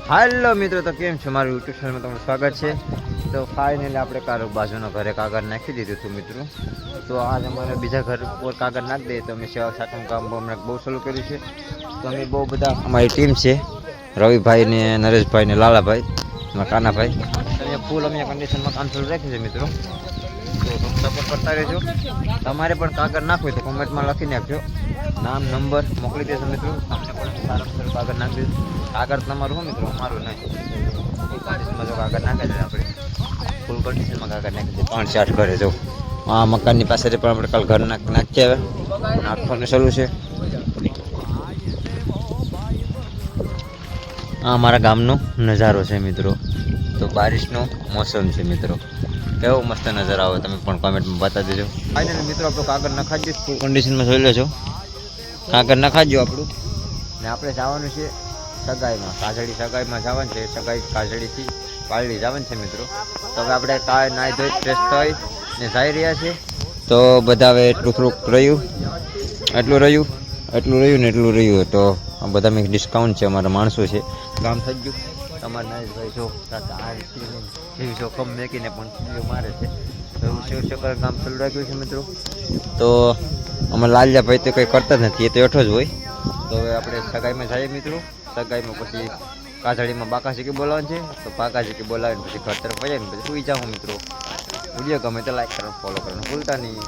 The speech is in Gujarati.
હાલો મિત્રો, તો કેમ છો? મારું યુટ્યુબ ચેનલમાં તમારું સ્વાગત છે. તો ફાઇનલી આપણે બાજુના ઘરે કાગળ નાખી દીધું હતું મિત્રો. તો આજ અમારે બીજા ઘર પર કાગળ નાખી દઈએ તો અમે સેવા સાતનું કામ હમણાં બહુ ચાલુ કર્યું છે. તો અમે બહુ બધા અમારી ટીમ છે, રવિભાઈ ને નરેશભાઈ ને લાલાભાઈ કાનાભાઈ. અહીંયા ફૂલ અમે કન્ડિશનમાં કામ ચાલુ રાખ્યું છે મિત્રો. તો તમે સપોર્ટ કરતા રહેજો. તમારે પણ કાગળ નાખવું તો કોમેન્ટમાં લખી નાખજો, નામ નંબર મોકલી દેજો મિત્રો. તમને પણ સારું સારું કાગળ નાખી દઈશું. કાગળ તમારું શું મિત્રો, અમારું નહીં. કન્ડિશનમાં જો કાગળ નાખે છે આપણે ફૂલ કન્ડિશનમાં કાગળ નાખી છે 5-8 ઘરે. જો આ મકાનની પાસેથી પણ આપણે કાલ ઘર નાખીએ. હવે નાખવાનું ચાલુ છે. આ અમારા ગામનો નજારો છે મિત્રો. તો બારિશનો મોસમ છે મિત્રો. કેવો મસ્ત નજારો આવે તમે પણ કોમેન્ટમાં બતાવી દેજો. ફાઇનલી મિત્રો આપણું કાગળ નખાઈ દઈશ. ફૂલ કન્ડિશનમાં જોઈ લેજો. કાગળ નખાજો આપણું. ને આપણે જવાનું છે સગાઈમાં, કાજળી સગાઈમાં જવાનું છે. સગાઈ કાજળીથી પાલડી જવાનું છે મિત્રો. તો હવે આપણે નાહી ધોઈ ફ્રેશ થઈ ને જઈ રહ્યા છે. તો બધા હવે એટલું થોડુંક રહ્યું ને એટલું રહ્યું. તો આ બધા મેં ડિસ્કાઉન્ટ છે, અમારા માણસો છે. ગામ થઈ ગયું. તમારે નાઈશભાઈ જો જેવી જો કમ મેકીને પણ સીડીઓ મારે છે. તો એવું શિવશંકર ગામ ચાલુ રાખ્યું છે મિત્રો. તો અમારા લાલિયાભાઈ તો કંઈ કરતા જ નથી, એ તો એઠો જ હોય. તો હવે આપણે સગાઈમાં જઈએ મિત્રો. સગાઈમાં પછી કાજળીમાં બાકાશીકી બોલાવવાનું છે. તો બાકાશીકી બોલાવીને પછી ઘર તરફ વજાય ને પછી સુઈ જાઉં મિત્રો. વિડીયો ગમે તો લાઈક કરવાનું, ફોલો કરવાનું ભૂલતા નહીં.